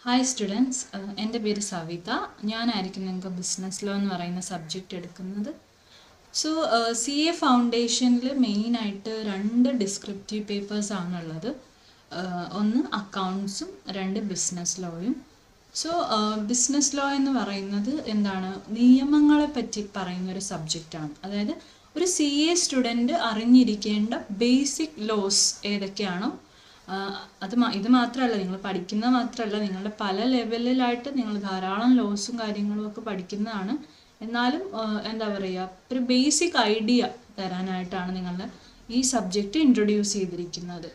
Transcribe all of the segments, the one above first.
Hi students, എൻ്റെ പേര് സവിത. ഞാനായിരിക്കും നിങ്ങൾക്ക് ബിസിനസ് ലോ എന്ന് പറയുന്ന സബ്ജക്റ്റ് എടുക്കുന്നത്. സോ സി എ ഫൗണ്ടേഷനിൽ മെയിനായിട്ട് 2 ഡിസ്ക്രിപ്റ്റീവ് പേപ്പേഴ്സാണുള്ളത്. ഒന്ന് അക്കൗണ്ട്സും 2 ബിസിനസ് ലോയും. സോ ബിസിനസ് ലോ എന്ന് പറയുന്നത് എന്താണ്, നിയമങ്ങളെ പറ്റി പറയുന്നൊരു സബ്ജക്റ്റാണ്. അതായത് ഒരു സി എ സ്റ്റുഡൻറ്റ് അറിഞ്ഞിരിക്കേണ്ട ബേസിക് ലോസ് ഏതൊക്കെയാണോ, ഇത് മാത്രമല്ല, നിങ്ങൾ പഠിക്കുന്നത് മാത്രമല്ല, നിങ്ങളുടെ പല ലെവലിലായിട്ട് നിങ്ങൾ ധാരാളം ലോസും കാര്യങ്ങളും ഒക്കെ പഠിക്കുന്നതാണ്. എന്നാലും എന്താ പറയുക, ഒരു ബേസിക് ഐഡിയ തരാനായിട്ടാണ് നിങ്ങളുടെ ഈ സബ്ജക്റ്റ് ഇൻട്രൊഡ്യൂസ് ചെയ്തിരിക്കുന്നത്.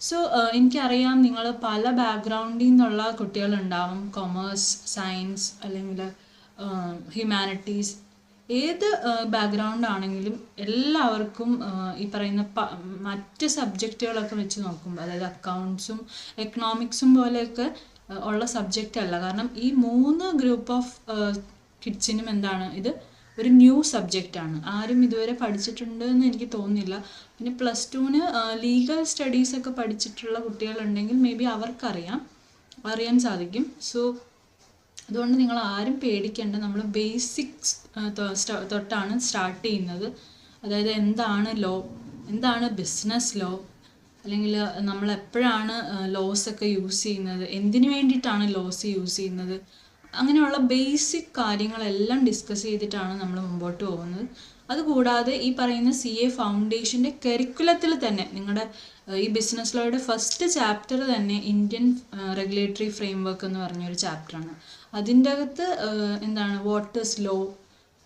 സോ എനിക്കറിയാം നിങ്ങൾ പല ബാക്ക്ഗ്രൗണ്ടിൽ നിന്നുള്ള കുട്ടികളുണ്ടാവും, കൊമേഴ്സ്, സയൻസ് അല്ലെങ്കിൽ ഹ്യൂമാനിറ്റീസ്, ഏത് ബാക്ക്ഗ്രൗണ്ട് ആണെങ്കിലും എല്ലാവർക്കും ഈ പറയുന്ന മറ്റ് സബ്ജക്റ്റുകളൊക്കെ വെച്ച് നോക്കുമ്പോൾ, അതായത് അക്കൗണ്ട്സും എക്കണോമിക്സും പോലെയൊക്കെ ഉള്ള സബ്ജക്റ്റ് അല്ല. കാരണം ഈ 3 ഗ്രൂപ്പ് ഓഫ് കിഡ്സിനും എന്താണ്, ഇത് ഒരു ന്യൂ സബ്ജക്റ്റാണ്. ആരും ഇതുവരെ പഠിച്ചിട്ടുണ്ട് എന്ന് എനിക്ക് തോന്നുന്നില്ല. പിന്നെ +2-ന് ലീഗൽ സ്റ്റഡീസൊക്കെ പഠിച്ചിട്ടുള്ള കുട്ടികളുണ്ടെങ്കിൽ മേ ബി അറിയാൻ സാധിക്കും. സോ അതുകൊണ്ട് നിങ്ങൾ ആരും പേടിക്കേണ്ട. നമ്മൾ ബേസിക്സ് തൊട്ടാണ് സ്റ്റാർട്ട് ചെയ്യുന്നത്. അതായത് എന്താണ് ലോ, എന്താണ് ബിസിനസ് ലോ, അല്ലെങ്കിൽ നമ്മൾ എപ്പോഴാണ് ലോസൊക്കെ യൂസ് ചെയ്യുന്നത്, എന്തിനു വേണ്ടിയിട്ടാണ് ലോസ് യൂസ് ചെയ്യുന്നത്, അങ്ങനെയുള്ള ബേസിക് കാര്യങ്ങളെല്ലാം ഡിസ്കസ് ചെയ്തിട്ടാണ് നമ്മൾ മുമ്പോട്ട് പോകുന്നത്. അതുകൂടാതെ ഈ പറയുന്ന സി എ ഫൗണ്ടേഷൻ്റെ കരിക്കുലത്തിൽ തന്നെ നിങ്ങളുടെ ഈ ബിസിനസ് ലോയുടെ ഫസ്റ്റ് ചാപ്റ്റർ തന്നെ ഇന്ത്യൻ റെഗുലേറ്ററി ഫ്രെയിംവർക്ക് എന്ന് പറഞ്ഞൊരു ചാപ്റ്ററാണ്. അതിൻ്റെ അകത്ത് എന്താണ്, what is law,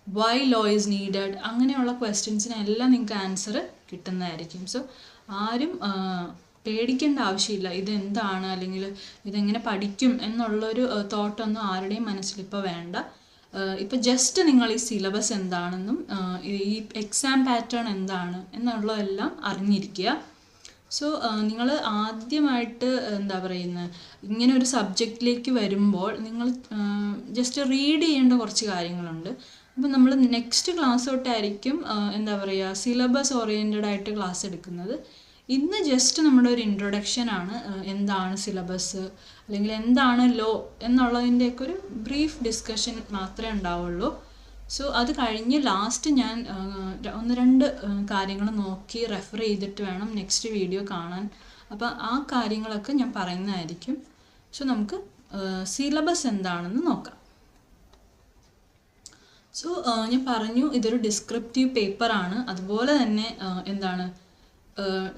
why law is needed, അങ്ങനെയുള്ള ക്വസ്റ്റ്യൻസിനെല്ലാം നിങ്ങൾക്ക് ആൻസർ കിട്ടുന്നതായിരിക്കും. സോ ആരും പേടിക്കേണ്ട ആവശ്യമില്ല. ഇതെന്താണ് അല്ലെങ്കിൽ ഇതെങ്ങനെ പഠിക്കും എന്നുള്ളൊരു തോട്ടൊന്നും ആരുടെയും മനസ്സിലിപ്പോൾ വേണ്ട. ഇപ്പോൾ ജസ്റ്റ് നിങ്ങൾ ഈ സിലബസ് എന്താണെന്നും ഈ എക്സാം പാറ്റേൺ എന്താണ് എന്നുള്ളതെല്ലാം അറിഞ്ഞിരിക്കുക. സോ നിങ്ങൾ ആദ്യമായിട്ട് എന്താ പറയുന്നത്, ഇങ്ങനെ ഒരു സബ്ജക്റ്റിലേക്ക് വരുമ്പോൾ നിങ്ങൾ ജസ്റ്റ് റീഡ് ചെയ്യേണ്ട കുറച്ച് കാര്യങ്ങളുണ്ട്. അപ്പോൾ നമ്മൾ നെക്സ്റ്റ് ക്ലാസ് തൊട്ടായിരിക്കും എന്താ പറയുക, സിലബസ് ഓറിയൻറ്റഡ് ആയിട്ട് ക്ലാസ് എടുക്കുന്നത്. ഇന്ന് ജസ്റ്റ് നമ്മുടെ ഒരു ഇൻട്രൊഡക്ഷനാണ്, എന്താണ് സിലബസ് അല്ലെങ്കിൽ എന്താണ് ലോ എന്നുള്ളതിൻ്റെയൊക്കെ ഒരു ബ്രീഫ് ഡിസ്കഷൻ മാത്രമേ ഉണ്ടാവുള്ളൂ. സോ അത് കഴിഞ്ഞ് ലാസ്റ്റ് ഞാൻ 1-2 കാര്യങ്ങൾ നോക്കി റെഫർ ചെയ്തിട്ട് വേണം നെക്സ്റ്റ് വീഡിയോ കാണാൻ. അപ്പോൾ ആ കാര്യങ്ങളൊക്കെ ഞാൻ പറയുന്നതായിരിക്കും. സോ നമുക്ക് സിലബസ് എന്താണെന്ന് നോക്കാം. സോ ഞാൻ പറഞ്ഞു, ഇതൊരു ഡിസ്ക്രിപ്റ്റീവ് പേപ്പറാണ്. അതുപോലെ തന്നെ എന്താണ്,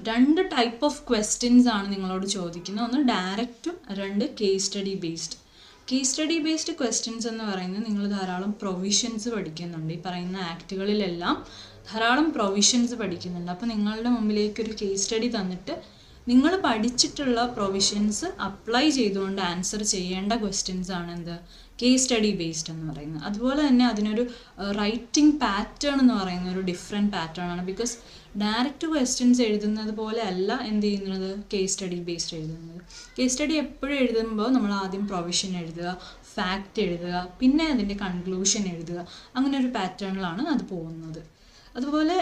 2 ടൈപ്പ് ഓഫ് ക്വസ്റ്റ്യൻസ് ആണ് നിങ്ങളോട് ചോദിക്കുന്നത്. ഒന്ന് ഡയറക്റ്റും 2 case study based. Case study based questions എന്ന് പറയുന്നത് നിങ്ങൾ ധാരാളം പ്രൊവിഷൻസ് പഠിക്കുന്നുണ്ട്. ഈ പറയുന്ന ആക്റ്റുകളിലെല്ലാം ധാരാളം പ്രൊവിഷൻസ് പഠിക്കുന്നുണ്ട്. അപ്പോൾ നിങ്ങളുടെ മുമ്പിലേക്ക് ഒരു കേസ് സ്റ്റഡി തന്നിട്ട് നിങ്ങൾ പഠിച്ചിട്ടുള്ള പ്രൊവിഷൻസ് അപ്ലൈ ചെയ്തുകൊണ്ട് ആൻസർ ചെയ്യേണ്ട ക്വസ്റ്റ്യൻസ് ആണ് എന്ത്, കേസ് സ്റ്റഡി ബേസ്ഡ് എന്ന് പറയുന്നത്. അതുപോലെ തന്നെ അതിനൊരു റൈറ്റിംഗ് പാറ്റേൺ എന്ന് പറയുന്ന ഒരു ഡിഫറെൻറ്റ് പാറ്റേൺ ആണ്. ബിക്കോസ് ഡയറക്റ്റ് ക്വസ്റ്റ്യൻസ് എഴുതുന്നത് പോലെ അല്ല എന്ത് ചെയ്യുന്നത്, കേസ് സ്റ്റഡി ബേസ്ഡ് എഴുതുന്നത്. കേസ് സ്റ്റഡി എപ്പോഴും എഴുതുമ്പോൾ നമ്മൾ ആദ്യം പ്രൊവിഷൻ എഴുതുക, ഫാക്റ്റ് എഴുതുക, പിന്നെ അതിൻ്റെ കൺക്ലൂഷൻ എഴുതുക, അങ്ങനെ ഒരു പാറ്റേണിലാണ് അത് പോകുന്നത്. അതുപോലെ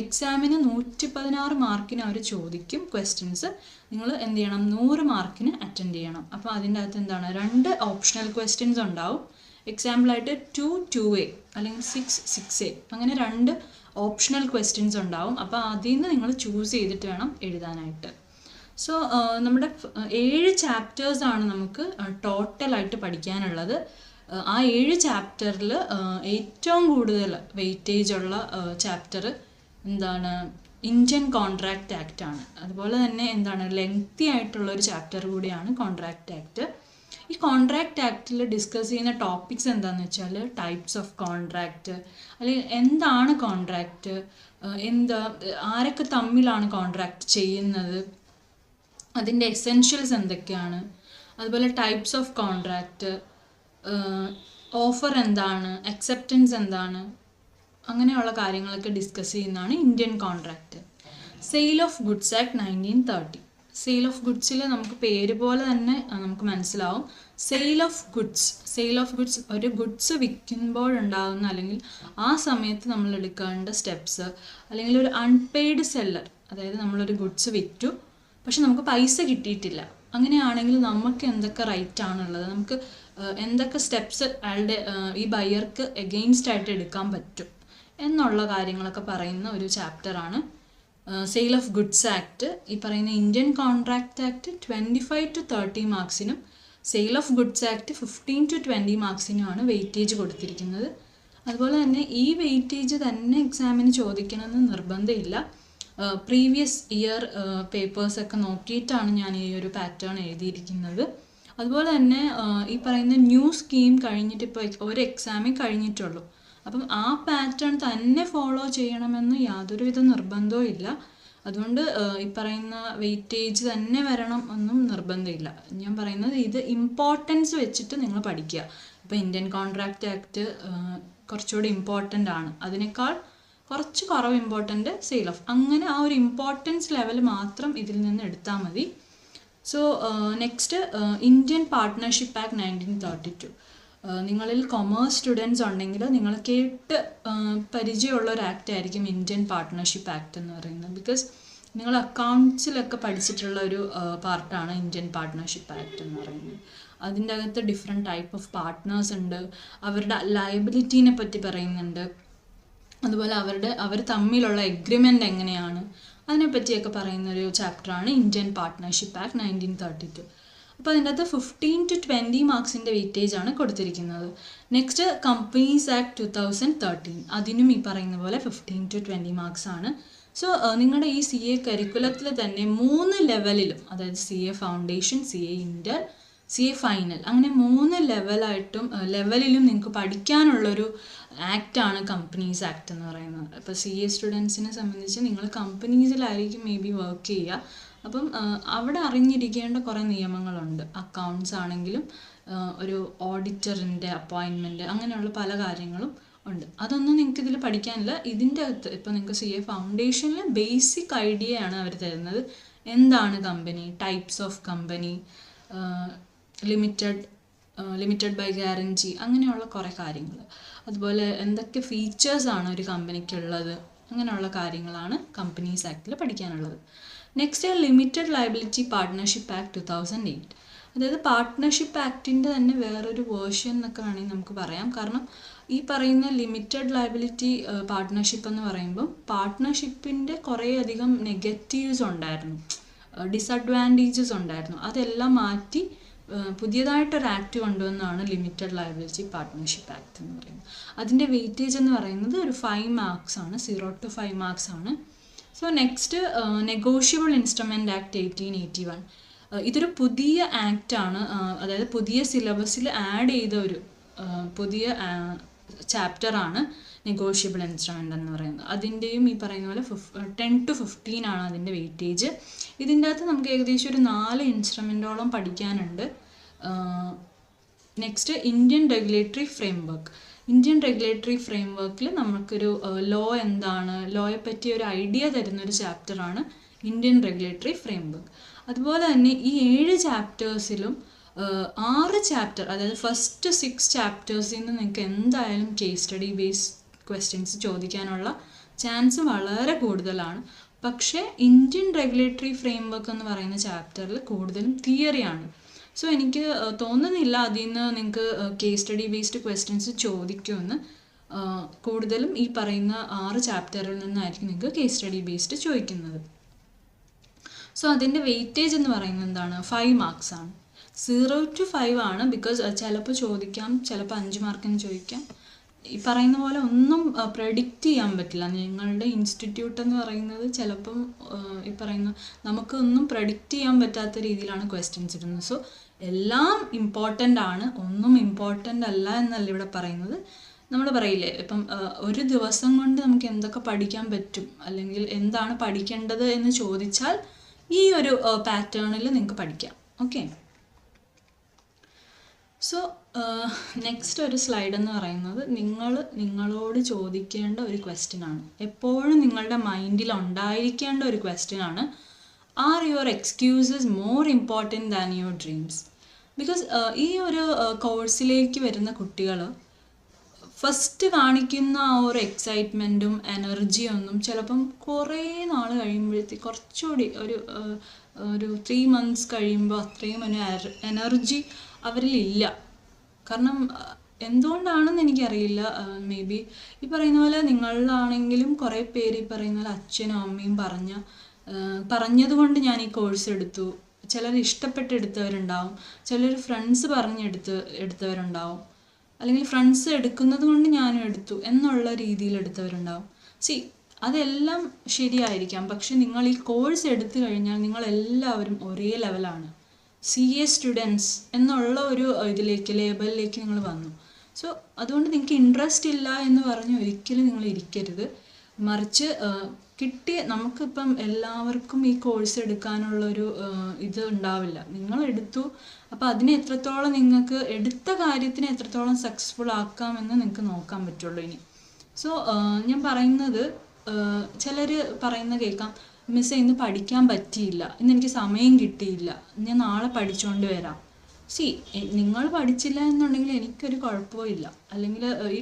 എക്സാമിന് 116 മാർക്കിന് അവർ ചോദിക്കും ക്വസ്റ്റ്യൻസ്. നിങ്ങൾ എന്ത് ചെയ്യണം, 100 മാർക്കിന് അറ്റൻഡ് ചെയ്യണം. അപ്പോൾ അതിൻ്റെ അകത്ത് എന്താണ്, 2 ഓപ്ഷണൽ ക്വസ്റ്റ്യൻസ് ഉണ്ടാവും. എക്സാമ്പിളായിട്ട് 2A അല്ലെങ്കിൽ 6A, അങ്ങനെ 2 ഓപ്ഷണൽ ക്വസ്റ്റ്യൻസ് ഉണ്ടാവും. അപ്പോൾ അതിൽ നിന്ന് നിങ്ങൾ ചൂസ് ചെയ്തിട്ട് വേണം എഴുതാനായിട്ട്. സോ നമ്മുടെ 7 ചാപ്റ്റേഴ്സാണ് നമുക്ക് ടോട്ടലായിട്ട് പഠിക്കാനുള്ളത്. ആ 7 ചാപ്റ്ററിൽ ഏറ്റവും കൂടുതൽ വെയിറ്റേജ് ഉള്ള ചാപ്റ്റർ എന്താണ്, ഇന്ത്യൻ കോൺട്രാക്റ്റ് ആക്റ്റ് ആണ്. അതുപോലെ തന്നെ എന്താണ്, ലെങ്തി ആയിട്ടുള്ളൊരു ചാപ്റ്റർ കൂടിയാണ് കോൺട്രാക്റ്റ് ആക്റ്റ്. ഈ കോൺട്രാക്റ്റ് ആക്റ്റിൽ ഡിസ്കസ് ചെയ്യുന്ന ടോപ്പിക്സ് എന്താണെന്ന് വെച്ചാൽ ടൈപ്സ് ഓഫ് കോൺട്രാക്റ്റ്, അല്ലെങ്കിൽ എന്താണ് കോൺട്രാക്റ്റ്, ആരൊക്കെ തമ്മിലാണ് കോൺട്രാക്റ്റ് ചെയ്യുന്നത്, അതിൻ്റെ എസെൻഷ്യൽസ് എന്തൊക്കെയാണ്, അതുപോലെ ടൈപ്സ് ഓഫ് കോൺട്രാക്റ്റ്, ഓഫർ എന്താണ്, അക്സെപ്റ്റൻസ് എന്താണ്, അങ്ങനെയുള്ള കാര്യങ്ങളൊക്കെ ഡിസ്കസ് ചെയ്യുന്നതാണ് Indian contract. Sale of goods act 1930. Sale of ഗുഡ്സിൽ നമുക്ക് പേര് പോലെ തന്നെ നമുക്ക് മനസ്സിലാവും, സെയിൽ ഓഫ് ഗുഡ്സ് ഒരു ഗുഡ്സ് വിൽക്കുമ്പോഴുണ്ടാകുന്ന അല്ലെങ്കിൽ ആ സമയത്ത് നമ്മൾ എടുക്കേണ്ട സ്റ്റെപ്സ്, അല്ലെങ്കിൽ ഒരു അൺപെയ്ഡ് സെല്ലർ, അതായത് നമ്മളൊരു ഗുഡ്സ് വിറ്റു പക്ഷെ നമുക്ക് പൈസ കിട്ടിയിട്ടില്ല, അങ്ങനെയാണെങ്കിൽ നമുക്ക് എന്തൊക്കെ റൈറ്റ് ആണുള്ളത്, നമുക്ക് എന്തൊക്കെ സ്റ്റെപ്സ് അയാളുടെ ഈ ബയർക്ക് എഗെയിൻസ്റ്റ് ആയിട്ട് എടുക്കാൻ പറ്റും എന്നുള്ള കാര്യങ്ങളൊക്കെ പറയുന്ന ഒരു ചാപ്റ്ററാണ് സെയിൽ ഓഫ് ഗുഡ്സ് ആക്ട്. ഈ പറയുന്ന ഇന്ത്യൻ കോൺട്രാക്ട് ആക്ട് 25 to 30 മാർക്സിനും sale of goods act 15 to 20 മാർക്സിനുമാണ് വെയിറ്റേജ് കൊടുത്തിരിക്കുന്നത്. അതുപോലെ തന്നെ ഈ വെയിറ്റേജ് തന്നെ എക്സാമിന് ചോദിക്കണമെന്ന് നിർബന്ധമില്ല. പ്രീവിയസ് ഇയർ പേപ്പേഴ്സൊക്കെ നോക്കിയിട്ടാണ് ഞാൻ ഈ ഒരു പാറ്റേൺ എഴുതിയിരിക്കുന്നത്. അതുപോലെ തന്നെ ഈ പറയുന്ന ന്യൂ സ്കീം കഴിഞ്ഞിട്ട് ഇപ്പോൾ ഒരു എക്സാമേ കഴിഞ്ഞിട്ടുള്ളൂ. അപ്പം ആ പാറ്റേൺ തന്നെ ഫോളോ ചെയ്യണമെന്ന് യാതൊരുവിധ നിർബന്ധവും ഇല്ല. അതുകൊണ്ട് ഈ പറയുന്ന വെയിറ്റേജ് തന്നെ വരണം ഒന്നും നിർബന്ധമില്ല. ഞാൻ പറയുന്നത് ഇത് ഇമ്പോർട്ടൻസ് വെച്ചിട്ട് നിങ്ങൾ പഠിക്കുക. ഇപ്പോൾ ഇന്ത്യൻ കോൺട്രാക്ട് ആക്ട് കുറച്ചുകൂടി ഇമ്പോർട്ടൻ്റ് ആണ്, അതിനേക്കാൾ കുറച്ച് കുറവ് ഇമ്പോർട്ടൻ്റ് സെയിൽ ഓഫ്, അങ്ങനെ ആ ഒരു ഇമ്പോർട്ടൻസ് ലെവൽ മാത്രം ഇതിൽ നിന്ന് എടുത്താൽ മതി. So next Indian partnership act 1932. നിങ്ങളിൽ കൊമേഴ്സ് സ്റ്റുഡൻസ് ഉണ്ടെങ്കിൽ നിങ്ങൾ കേട്ട് പരിചയമുള്ള ഒരു ആക്ട് ആയിരിക്കും ഇന്ത്യൻ പാർട്ട്ണർഷിപ്പ് ആക്ട് എന്ന് പറയുന്നത്. ബിക്കോസ് നിങ്ങൾ അക്കൗണ്ട്സിലൊക്കെ പഠിച്ചിട്ടുള്ള ഒരു പാർട്ടാണ് ഇന്ത്യൻ പാർട്ട്ണർഷിപ്പ് ആക്ട് എന്ന് പറയുന്നത്. അതിൻ്റെ അകത്ത് ഡിഫറെൻറ്റ് ടൈപ്പ് ഓഫ് പാർട്ട്നേഴ്സ് ഉണ്ട്, അവരുടെ ലയബിലിറ്റീനെ പറ്റി പറയുന്നുണ്ട്, അതുപോലെ അവർ തമ്മിലുള്ള എഗ്രിമെൻ്റ് എങ്ങനെയാണ് അതിനെപ്പറ്റിയൊക്കെ പറയുന്നൊരു ചാപ്റ്ററാണ് ഇന്ത്യൻ പാർട്ട്ണർഷിപ്പ് ആക്ട് 1932. അപ്പോൾ അതിൻ്റെ അകത്ത് 15 to 20 മാർക്സിൻ്റെ വെയിറ്റേജ് ആണ് കൊടുത്തിരിക്കുന്നത്. നെക്സ്റ്റ് കമ്പനീസ് ആക്ട് 2013, അതിനും ഈ പറയുന്ന പോലെ 15 to 20 മാർക്സ് ആണ്. സോ നിങ്ങളുടെ ഈ CA കരിക്കുലത്തിൽ തന്നെ 3 ലെവലിലും, അതായത് CA ഫൗണ്ടേഷൻ, CA ഇൻ്റർ, CA ഫൈനൽ, അങ്ങനെ 3 ലെവലിലും നിങ്ങൾക്ക് പഠിക്കാനുള്ളൊരു ആക്റ്റാണ് കമ്പനീസ് ആക്ട് എന്ന് പറയുന്നത്. അപ്പോൾ CA സ്റ്റുഡൻസിനെ സംബന്ധിച്ച് നിങ്ങൾ കമ്പനീസിലായിരിക്കും മേ ബി വർക്ക് ചെയ്യുക. അപ്പം അവിടെ അറിഞ്ഞിരിക്കേണ്ട കുറേ നിയമങ്ങളുണ്ട്. അക്കൗണ്ട്സ് ആണെങ്കിലും ഒരു ഓഡിറ്ററിൻ്റെ അപ്പോയിൻമെൻറ്റ്, അങ്ങനെയുള്ള പല കാര്യങ്ങളും ഉണ്ട്. അതൊന്നും നിങ്ങൾക്ക് ഇതിൽ പഠിക്കാനില്ല. ഇതിൻ്റെ അകത്ത് ഇപ്പോൾ നിങ്ങൾക്ക് CA ഫൗണ്ടേഷനിൽ ബേസിക് ഐഡിയയാണ് അവർ തരുന്നത്. എന്താണ് company, types of company, limited by guarantee, അങ്ങനെയുള്ള കുറേ കാര്യങ്ങൾ. അതുപോലെ എന്തൊക്കെ ഫീച്ചേഴ്സാണ് ഒരു കമ്പനിക്കുള്ളത്, അങ്ങനെയുള്ള കാര്യങ്ങളാണ് കമ്പനീസ് ആക്ടിൽ പഠിക്കാനുള്ളത്. Next limited liability partnership act 2008. അതായത് പാർട്ട്ണർഷിപ്പ് ആക്ടിൻ്റെ തന്നെ വേറൊരു വേർഷൻ എന്നൊക്കെ വേണമെങ്കിൽ നമുക്ക് പറയാം. കാരണം ഈ പറയുന്ന ലിമിറ്റഡ് ലയബിലിറ്റി പാർട്ട്ണർഷിപ്പ് എന്ന് പറയുമ്പോൾ പാർട്ട്ണർഷിപ്പിൻ്റെ കുറേയധികം നെഗറ്റീവ്സ് ഉണ്ടായിരുന്നു, ഡിസഡ്വാൻറ്റേജസ് ഉണ്ടായിരുന്നു. അതെല്ലാം മാറ്റി പുതിയതായിട്ടൊരു ആക്ട് കൊണ്ടുവന്നാണ് ലിമിറ്റഡ് ലയബിലിറ്റി പാർട്ട്ണർഷിപ്പ് ആക്ട് എന്ന് പറയുന്നത്. അതിൻ്റെ വെയിറ്റേജ് എന്ന് പറയുന്നത് ഒരു 5 മാർക്സ് ആണ്, 0 to 5 മാർക്സ് ആണ്. So next negotiable instrument act 1881. ഇതൊരു പുതിയ ആക്റ്റാണ്, അതായത് പുതിയ സിലബസിൽ ആഡ് ചെയ്ത ഒരു പുതിയ ചാപ്റ്ററാണ് നെഗോഷ്യബിൾ ഇൻസ്ട്രുമെൻ്റ് എന്ന് പറയുന്നത്. അതിൻ്റെയും ഈ പറയുന്ന പോലെ 10 to 15 ആണ് അതിൻ്റെ വെയിറ്റേജ്. ഇതിൻ്റെ അകത്ത് നമുക്ക് ഏകദേശം ഒരു 4 ഇൻസ്ട്രുമെൻറ്റോളം പഠിക്കാനുണ്ട്. Next Indian regulatory framework. Indian regulatory ഫ്രെയിംവർക്കിൽ നമുക്കൊരു ലോ എന്താണ്, ലോയെ പറ്റി ഒരു ഐഡിയ തരുന്നൊരു ചാപ്റ്ററാണ് ഇന്ത്യൻ റെഗുലേറ്ററി ഫ്രെയിംവർക്ക്. അതുപോലെ തന്നെ ഈ 7 ചാപ്റ്റേഴ്സിലും 6 ചാപ്റ്റർ, അതായത് ഫസ്റ്റ് 6 ചാപ്റ്റേഴ്സിൽ നിന്ന് നിങ്ങൾക്ക് എന്തായാലും കേസ് സ്റ്റഡി ബേസ്ഡ് ക്വസ്റ്റ്യൻസ് ചോദിക്കാനുള്ള ചാൻസ് വളരെ കൂടുതലാണ്. പക്ഷേ ഇന്ത്യൻ റെഗുലേറ്ററി ഫ്രെയിംവർക്ക് എന്ന് പറയുന്ന ചാപ്റ്ററിൽ കൂടുതലും തിയറിയാണ്. സോ എനിക്ക് തോന്നുന്നില്ല അതിൽ നിന്ന് നിങ്ങൾക്ക് കേസ് സ്റ്റഡി ബേസ്ഡ് ക്വസ്റ്റ്യൻസ് ചോദിക്കുമെന്ന്. കൂടുതലും ഈ പറയുന്ന 6 ചാപ്റ്ററിൽ നിന്നായിരിക്കും നിങ്ങൾക്ക് കേസ് സ്റ്റഡി ബേസ്ഡ് ചോദിക്കുന്നത്. സോ അതിൻ്റെ വെയിറ്റേജ് എന്ന് പറയുന്നത് എന്താണ്, 5 മാർക്സ് ആണ്. 0 to 5 ആണ്. ബിക്കോസ് ചിലപ്പോൾ ചോദിക്കാം, ചിലപ്പോൾ 5 മാർക്കിന് ചോദിക്കാം. ഈ പറയുന്ന പോലെ ഒന്നും പ്രെഡിക്റ്റ് ചെയ്യാൻ പറ്റില്ല. നിങ്ങളുടെ ഇൻസ്റ്റിറ്റ്യൂട്ട് എന്ന് പറയുന്നത് ചിലപ്പം ഈ പറയുന്ന നമുക്കൊന്നും പ്രെഡിക്റ്റ് ചെയ്യാൻ പറ്റാത്ത രീതിയിലാണ് ക്വസ്റ്റ്യൻസ് ഇടുന്നത്. സോ എല്ലാം ഇമ്പോർട്ടൻ്റ് ആണ്, ഒന്നും ഇമ്പോർട്ടൻ്റ് അല്ല എന്നല്ല ഇവിടെ പറയുന്നത്. നമ്മൾ പറയില്ലേ, ഇപ്പം ഒരു ദിവസം കൊണ്ട് നമുക്ക് എന്തൊക്കെ പഠിക്കാൻ പറ്റും, അല്ലെങ്കിൽ എന്താണ് പഠിക്കേണ്ടത് എന്ന് ചോദിച്ചാൽ ഈ ഒരു പാറ്റേണിൽ നിങ്ങൾക്ക് പഠിക്കാം. ഓക്കെ, സോ നെക്സ്റ്റ് ഒരു സ്ലൈഡ് എന്ന് പറയുന്നത് നിങ്ങളോട് ചോദിക്കേണ്ട ഒരു ക്വസ്റ്റ്യൻ ആണ്. എപ്പോഴും നിങ്ങളുടെ മൈൻഡിൽ ഉണ്ടായിരിക്കേണ്ട ഒരു ക്വസ്റ്റ്യൻ ആണ്. Are your excuses more important than your dreams? Because ഈ ഒരു കോഴ്സിലേക്ക് വരുന്ന കുട്ടികൾ ഫസ്റ്റ് കാണിക്കുന്ന ആ ഒരു എക്സൈറ്റ്മെൻറ്റും എനർജിയും ഒന്നും ചിലപ്പം കുറേ നാൾ കഴിയുമ്പോഴത്തേക്ക് കുറച്ചുകൂടി ഒരു 3 months കഴിയുമ്പോൾ അത്രയും ഒരു എനർജി അവരിലില്ല. കാരണം എന്തുകൊണ്ടാണെന്ന് എനിക്കറിയില്ല. മേ ബി ഈ പറയുന്ന പോലെ നിങ്ങളിലാണെങ്കിലും കുറേ പേര് ഈ പറയുന്ന പോലെ അച്ഛനും അമ്മയും പറഞ്ഞതുകൊണ്ട് ഞാൻ ഈ കോഴ്സ് എടുത്തു. ചിലർ ഇഷ്ടപ്പെട്ടെടുത്തവരുണ്ടാവും, ചിലർ ഫ്രണ്ട്സ് എടുത്തവരുണ്ടാവും, അല്ലെങ്കിൽ ഫ്രണ്ട്സ് എടുക്കുന്നത് കൊണ്ട് ഞാനും എടുത്തു എന്നുള്ള രീതിയിൽ എടുത്തവരുണ്ടാവും. അതെല്ലാം ശരിയായിരിക്കാം. പക്ഷെ നിങ്ങൾ ഈ കോഴ്സ് എടുത്തു കഴിഞ്ഞാൽ നിങ്ങളെല്ലാവരും ഒരേ ലെവലാണ്. CA സ്റ്റുഡൻസ് എന്നുള്ള ഒരു ലേബലിലേക്ക് നിങ്ങൾ വന്നു. സോ അതുകൊണ്ട് നിങ്ങൾക്ക് ഇൻട്രസ്റ്റ് ഇല്ല എന്ന് പറഞ്ഞ് ഒരിക്കലും നിങ്ങൾ ഇരിക്കരുത്. മറിച്ച് നമുക്കിപ്പം എല്ലാവർക്കും ഈ കോഴ്സ് എടുക്കാനുള്ളൊരു ഇത് ഉണ്ടാവില്ല. നിങ്ങൾ എടുത്തു, അപ്പോൾ അതിനെ എത്രത്തോളം നിങ്ങൾക്ക് എടുത്ത കാര്യത്തിനെ എത്രത്തോളം സക്സസ്ഫുൾ ആക്കാമെന്ന് നിങ്ങൾക്ക് നോക്കാൻ പറ്റുള്ളൂ ഇനി. സോ ഞാൻ പറയുന്നത്, ചിലർ പറയുന്ന കേൾക്കാം, മിസ്സേ ഇന്ന് പഠിക്കാൻ പറ്റിയില്ല, ഇന്ന് എനിക്ക് സമയം കിട്ടിയില്ല, ഞാൻ നാളെ പഠിച്ചുകൊണ്ട് വരാം. നിങ്ങൾ പഠിച്ചില്ല എന്നുണ്ടെങ്കിൽ എനിക്കൊരു കുഴപ്പമില്ല, അല്ലെങ്കിൽ ഈ